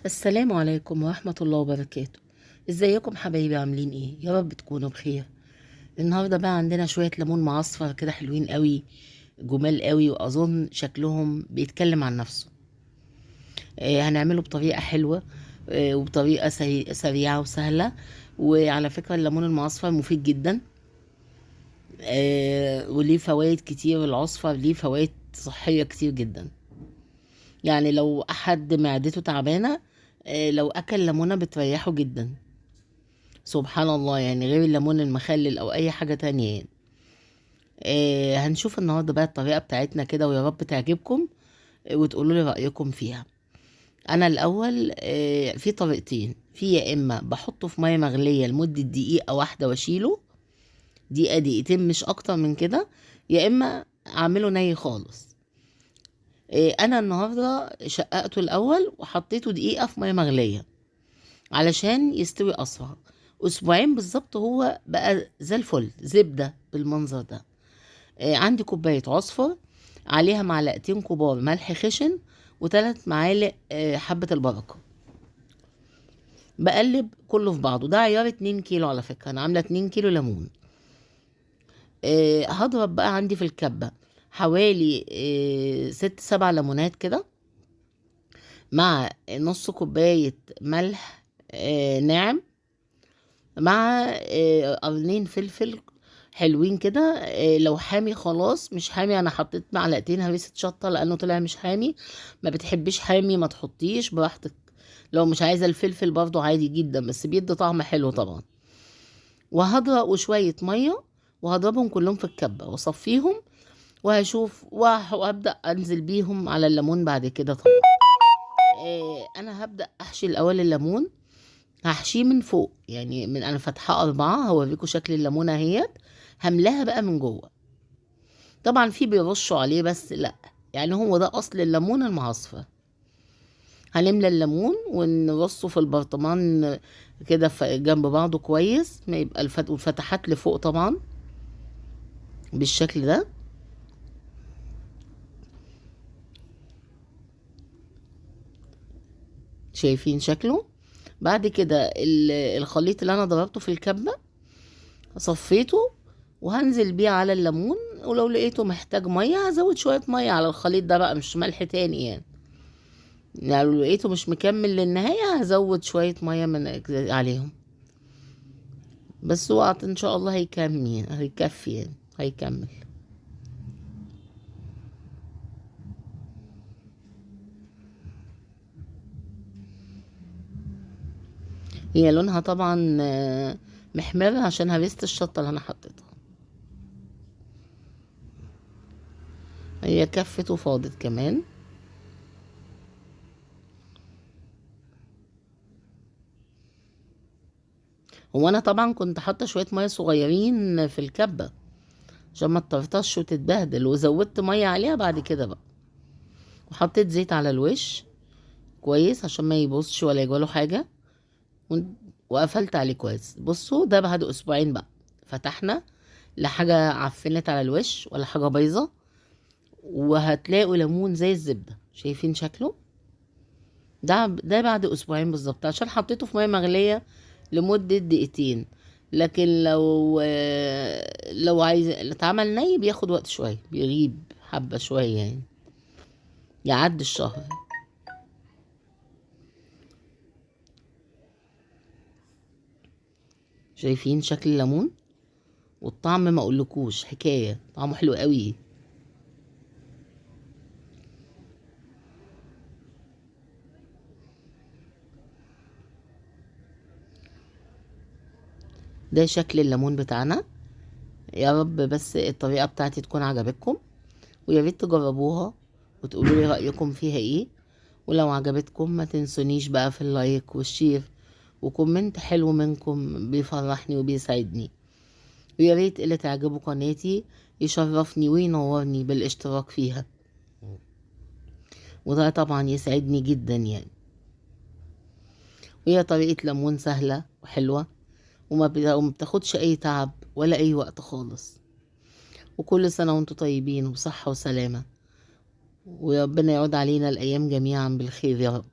السلام عليكم ورحمة الله وبركاته. ازيكم حبايبي، عاملين ايه؟ يا رب تكونوا بخير. النهاردة بقى عندنا شوية ليمون معصفر كده حلوين قوي، جمال قوي، واظن شكلهم بيتكلم عن نفسه. هنعمله بطريقة حلوة، وبطريقة سريعة وسهلة. وعلى فكرة الليمون المعصفر مفيد جدا، وليه فوائد كتير. العصفر ليه فوائد صحية كتير جدا. يعني لو أحد معدته تعبانة، لو أكل ليمونة بتريحه جدا. سبحان الله، يعني غير الليمون المخلل او اي حاجة تانية يعني. هنشوف النهاردة بقى الطريقة بتاعتنا كده، ويا رب تعجبكم، وتقولوا لي رأيكم فيها. انا الاول في طريقتين. في يا اما بحطه في مية مغلية لمدة دقيقة واحدة واشيله، دقيقة دقيقتين مش اكتر من كده، يا اما اعمله ني خالص. انا النهاردة شققته الاول وحطيته دقيقة في مية مغلية علشان يستوي اسرع. اسبوعين بالظبط هو بقى زي الفل، زبدة بالمنظر ده. عندي كوباية عصفر، عليها معلقتين كبار ملح خشن، وثلاث معالق حبة البركة. بقلب كله في بعضه. ده عيار 2 كيلو على فكرة، انا عاملة 2 كيلو ليمون. هضرب بقى عندي في الكبة حوالي 6 7 ليمونات كده، مع نص كوباية ملح ناعم، مع قرنين فلفل حلوين كده. لو حامي خلاص، مش حامي انا حطيت معلقتين هريسة شطة لانه طلع مش حامي. ما بتحبيش حامي ما تحطيش، براحتك. لو مش عايزة الفلفل برضو عادي جدا، بس بيدي طعم حلو طبعا. وهضرب وشوية مية، وهضربهم كلهم في الكبة واصفيهم، وهشوف وهبدأ انزل بيهم على الليمون بعد كده طبعا. انا هبدأ احشي الاول الليمون. هحشيه من فوق، يعني من انا فاتحه 4، هوريكم شكل الليمونه اهيت. هملاها بقى من جوه. طبعا في بيرشوا عليه بس لا، يعني هو ده اصل الليمون المعصفر. هنملى الليمون ونرصه في البرطمان كده جنب بعضه كويس، ما يبقى الفتحات لفوق طبعا بالشكل ده. شايفين شكله؟ بعد كده الخليط اللي انا ضربته في الكبه صفيته، وهنزل بيه على الليمون. ولو لقيته محتاج ميه هزود شويه ميه على الخليط ده بقى، مش ملح تاني يعني. يعني لو لقيته مش مكمل للنهايه هزود شويه ميه من عليهم. بس وقت ان شاء الله هيكمل، هيكفي يعني، هيكمل. هي لونها طبعا محمر عشان هريسة الشطه اللي انا حطيتها. هي كفت وفاضت كمان. هو انا طبعا كنت حاطه شويه ميه صغيرين في الكبه عشان ما تطرطش وتتبهدل، وزودت ميه عليها بعد كده بقى. وحطيت زيت على الوش كويس عشان ما يبصش ولا يجواله حاجه. و- وقفلت عليه كويس. بصوا ده بعد اسبوعين بقى فتحنا، لا حاجه عفنت على الوش ولا حاجه بايظه. وهتلاقوا ليمون زي الزبده. شايفين شكله؟ ده بعد اسبوعين بالظبط، عشان حطيته في ميه مغليه لمده دقيقتين. لكن لو عايز اتعمل ني بياخد وقت شويه، بيغيب حبه شويه يعني، يعدي الشهر. شايفين شكل الليمون؟ والطعم ما اقولكوش حكايه، طعمه حلو قوي. ده شكل الليمون بتاعنا. يا رب بس الطريقه بتاعتي تكون عجبتكم، ويا ريت تجربوها وتقولوا لي رايكم فيها ايه. ولو عجبتكم ما تنسونيش بقى في اللايك والشير، وكومنت حلو منكم بيفرحني وبيسعدني. ويا ريت اللي تعجبه قناتي يشرفني وينورني بالاشتراك فيها، وده طبعا يسعدني جدا يعني. وهي طريقة ليمون سهلة وحلوة، وما بتاخدش اي تعب ولا اي وقت خالص. وكل سنة وانتم طيبين وبصحة وسلامة، وربنا يعود علينا الايام جميعا بالخير يا رب.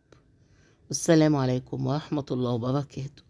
والسلام عليكم ورحمة الله وبركاته.